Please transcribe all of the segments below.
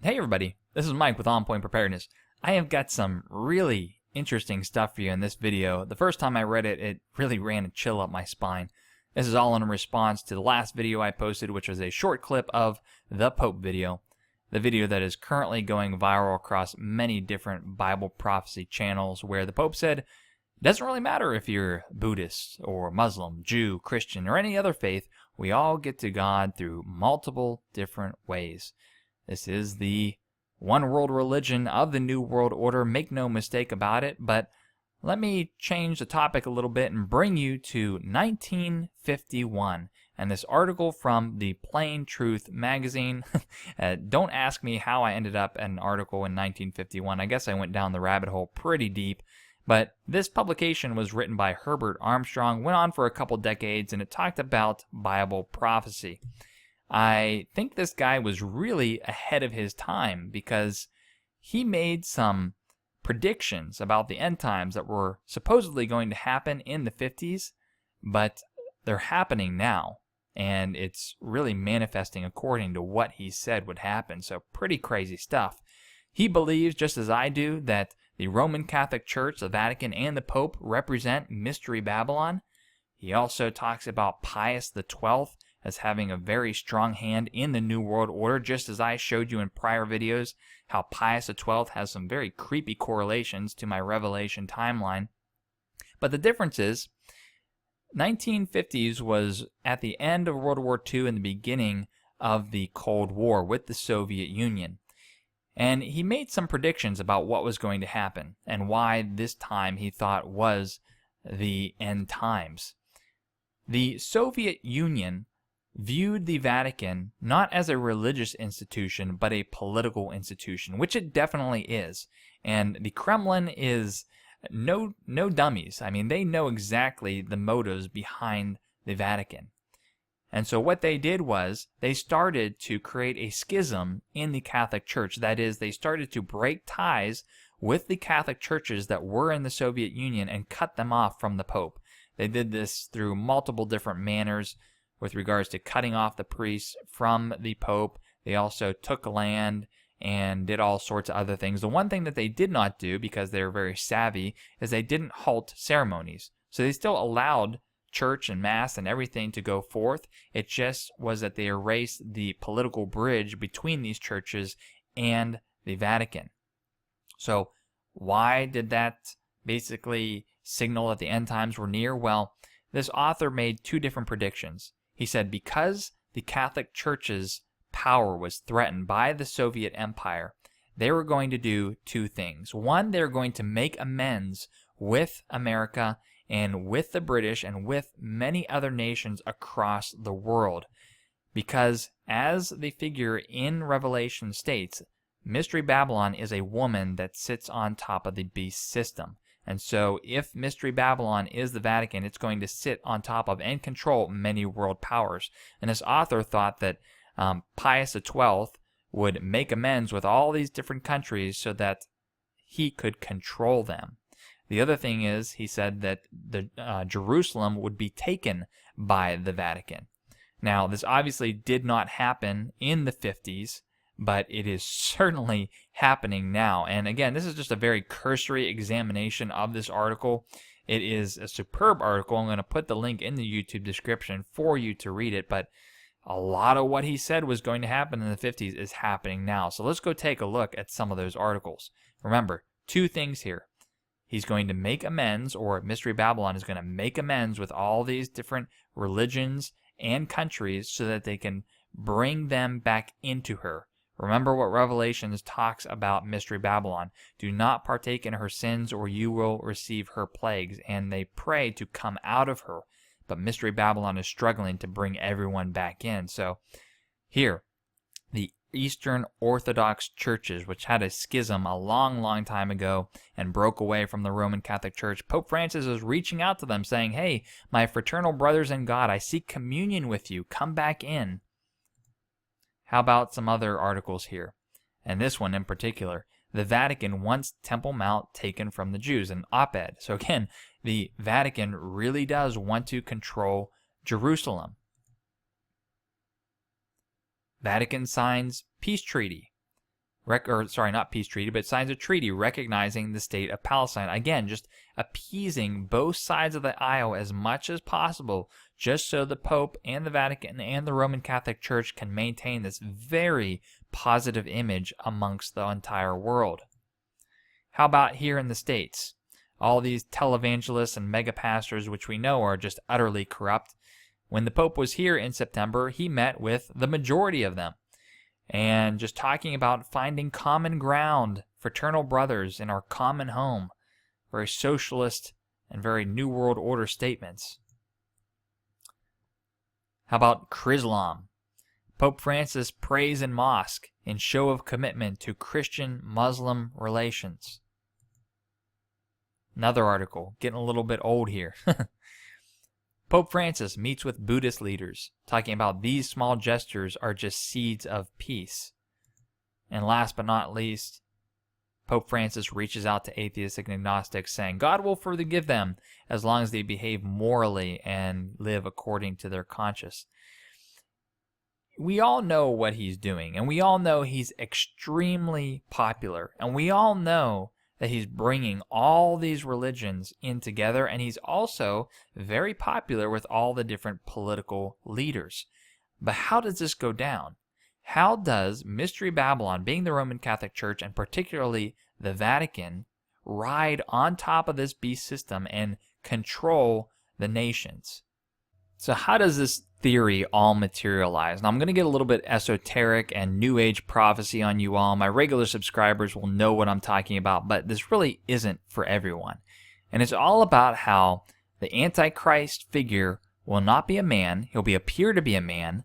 Hey everybody, this is Mike with On Point Preparedness. I have got some really interesting stuff for you in this video. The first time I read it, it really ran a chill up my spine. This is all in response to the last video I posted, which was a short clip of the Pope video. The video that is currently going viral across many different Bible prophecy channels, where the Pope said, it doesn't really matter if you're Buddhist or Muslim, Jew, Christian, or any other faith, we all get to God through multiple different ways. This is the one world religion of the New World Order, make no mistake about it, but let me change the topic a little bit and bring you to 1951 and this article from the Plain Truth magazine. Don't ask me how I ended up at an article in 1951. I guess I went down the rabbit hole pretty deep, but this publication was written by Herbert Armstrong, went on for a couple decades, and it talked about Bible prophecy. I think this guy was really ahead of his time because he made some predictions about the end times that were supposedly going to happen in the 50s, but they're happening now, and it's really manifesting according to what he said would happen. So pretty crazy stuff. He believes, just as I do, that the Roman Catholic Church, the Vatican, and the Pope represent Mystery Babylon. He also talks about Pius XII as having a very strong hand in the New World Order, just as I showed you in prior videos how Pius XII has some very creepy correlations to my Revelation timeline. But the difference is, 1950s was at the end of World War II and the beginning of the Cold War with the Soviet Union. And he made some predictions about what was going to happen and why this time he thought was the end times. The Soviet Union viewed the Vatican not as a religious institution, but a political institution, which it definitely is. And the Kremlin is no dummies. I mean, they know exactly the motives behind the Vatican. And so what they did was they started to create a schism in the Catholic Church. That is, they started to break ties with the Catholic churches that were in the Soviet Union and cut them off from the Pope. They did this through multiple different manners with regards to cutting off the priests from the Pope. They also took land and did all sorts of other things. The one thing that they did not do, because they were very savvy, is they didn't halt ceremonies. So they still allowed church and mass and everything to go forth. It just was that they erased the political bridge between these churches and the Vatican. So why did that basically signal that the end times were near? Well, this author made two different predictions. He said because the Catholic Church's power was threatened by the Soviet Empire, they were going to do two things. One, they were going to make amends with America and with the British and with many other nations across the world. Because as the figure in Revelation states, Mystery Babylon is a woman that sits on top of the beast system. And so if Mystery Babylon is the Vatican, it's going to sit on top of and control many world powers. And this author thought that Pius XII would make amends with all these different countries so that he could control them. The other thing is, he said that the Jerusalem would be taken by the Vatican. Now, this obviously did not happen in the 50s, but it is certainly happening now. And again, this is just a very cursory examination of this article. It is a superb article. I'm going to put the link in the YouTube description for you to read it, but a lot of what he said was going to happen in the 50s is happening now. So let's go take a look at some of those articles. Remember, two things here. He's going to make amends, or Mystery Babylon is going to make amends with all these different religions and countries so that they can bring them back into her. Remember what Revelations talks about Mystery Babylon. Do not partake in her sins or you will receive her plagues. And they pray to come out of her. But Mystery Babylon is struggling to bring everyone back in. So here, the Eastern Orthodox churches, which had a schism a long time ago and broke away from the Roman Catholic Church, Pope Francis is reaching out to them saying, hey, my fraternal brothers in God, I seek communion with you. Come back in. How about some other articles here? And this one in particular. The Vatican wants Temple Mount taken from the Jews, an op-ed. So again, the Vatican really does want to control Jerusalem. Vatican signs peace treaty. not peace treaty, but signs a treaty recognizing the state of Palestine. Again, just appeasing both sides of the aisle as much as possible, just so the Pope and the Vatican and the Roman Catholic Church can maintain this very positive image amongst the entire world. How about here in the States? All these televangelists and mega pastors, which we know are just utterly corrupt. When the Pope was here in September, he met with the majority of them. And just talking about finding common ground, fraternal brothers in our common home. Very socialist and very New World Order statements. How about Chrislam? Pope Francis prays in mosque in show of commitment to Christian-Muslim relations. Another article, getting a little bit old here. Pope Francis meets with Buddhist leaders, talking about these small gestures are just seeds of peace. And last but not least, Pope Francis reaches out to atheists and agnostics, saying God will forgive them as long as they behave morally and live according to their conscience. We all know what he's doing, and we all know he's extremely popular, and we all know that he's bringing all these religions in together, and he's also very popular with all the different political leaders. But how does this go down? How does Mystery Babylon, being the Roman Catholic Church, and particularly the Vatican, ride on top of this beast system and control the nations? So how does this theory all materialize? Now I'm going to get a little bit esoteric and New Age prophecy on you all. My regular subscribers will know what I'm talking about, but this really isn't for everyone. And it's all about how the Antichrist figure will not be a man. He'll appear to be a man,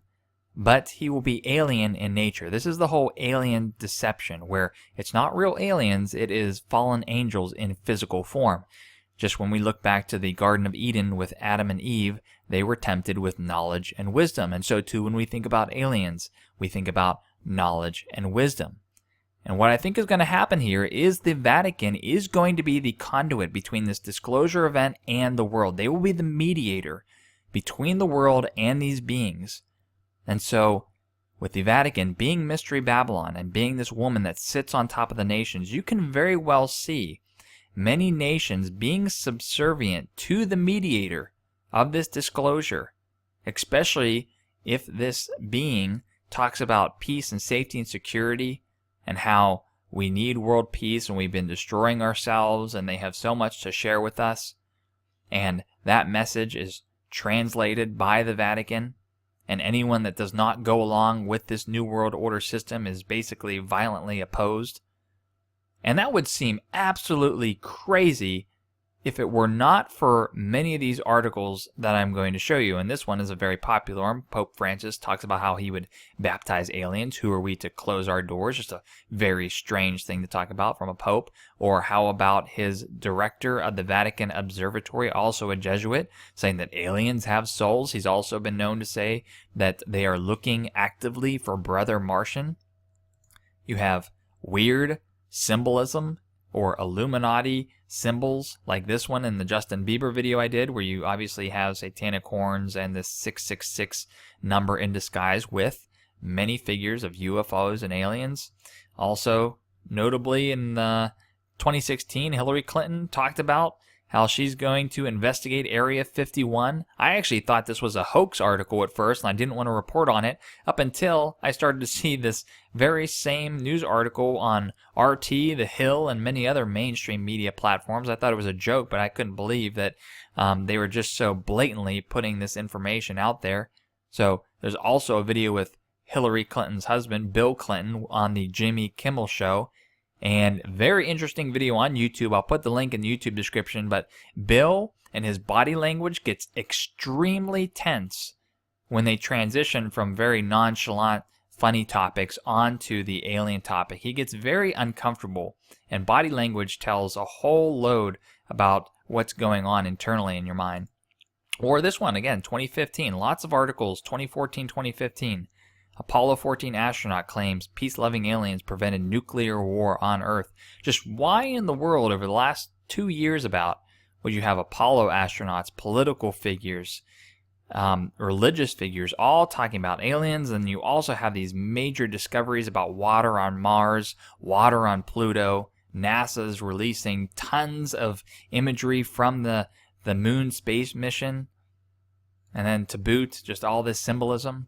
but he will be alien in nature. This is the whole alien deception, where it's not real aliens, it is fallen angels in physical form. Just when we look back to the Garden of Eden with Adam and Eve, they were tempted with knowledge and wisdom. And so too when we think about aliens, we think about knowledge and wisdom. And what I think is going to happen here is the Vatican is going to be the conduit between this disclosure event and the world. They will be the mediator between the world and these beings. And so with the Vatican being Mystery Babylon and being this woman that sits on top of the nations, you can very well see many nations being subservient to the mediator of this disclosure, especially if this being talks about peace and safety and security and how we need world peace and we've been destroying ourselves and they have so much to share with us. And that message is translated by the Vatican, and anyone that does not go along with this New World Order system is basically violently opposed. And that would seem absolutely crazy if it were not for many of these articles that I'm going to show you. And this one is a very popular one. Pope Francis talks about how he would baptize aliens. Who are we to close our doors? Just a very strange thing to talk about from a pope. Or how about his director of the Vatican Observatory, also a Jesuit, saying that aliens have souls. He's also been known to say that they are looking actively for Brother Martian. You have weird symbolism or Illuminati symbols like this one in the Justin Bieber video I did, where you obviously have satanic horns and this 666 number in disguise with many figures of UFOs and aliens. Also, notably in 2016, Hillary Clinton talked about how she's going to investigate Area 51. I actually thought this was a hoax article at first, and I didn't want to report on it up until I started to see this very same news article on RT, The Hill, and many other mainstream media platforms. I thought it was a joke, but I couldn't believe that they were just so blatantly putting this information out there. So there's also a video with Hillary Clinton's husband, Bill Clinton, on the Jimmy Kimmel Show. And very interesting video on YouTube. I'll put the link in the YouTube description. But Bill and his body language gets extremely tense when they transition from very nonchalant, funny topics onto the alien topic. He gets very uncomfortable, and body language tells a whole load about what's going on internally in your mind. Or this one, again, 2015. Lots of articles, 2014, 2015. Apollo 14 astronaut claims peace-loving aliens prevented nuclear war on Earth. Just why in the world over the last 2 years about would you have Apollo astronauts, political figures, religious figures all talking about aliens, and you also have these major discoveries about water on Mars, water on Pluto. NASA's releasing tons of imagery from the moon space mission, and then to boot, just all this symbolism.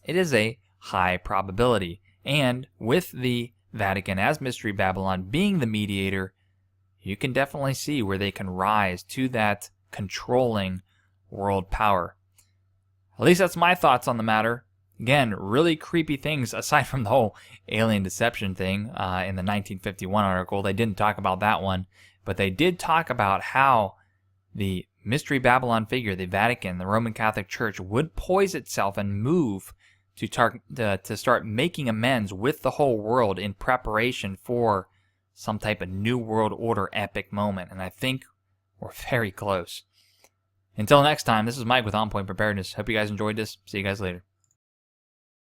It is a high probability, and with the Vatican as Mystery Babylon being the mediator, you can definitely see where they can rise to that controlling world power. At least that's my thoughts on the matter. Again, really creepy things aside from the whole alien deception thing in the 1951 article. They didn't talk about that one, but they did talk about how the Mystery Babylon figure, the Vatican, the Roman Catholic Church, would poise itself and move to start making amends with the whole world in preparation for some type of New World Order epic moment. And I think we're very close. Until next time, this is Mike with On Point Preparedness. Hope you guys enjoyed this. See you guys later.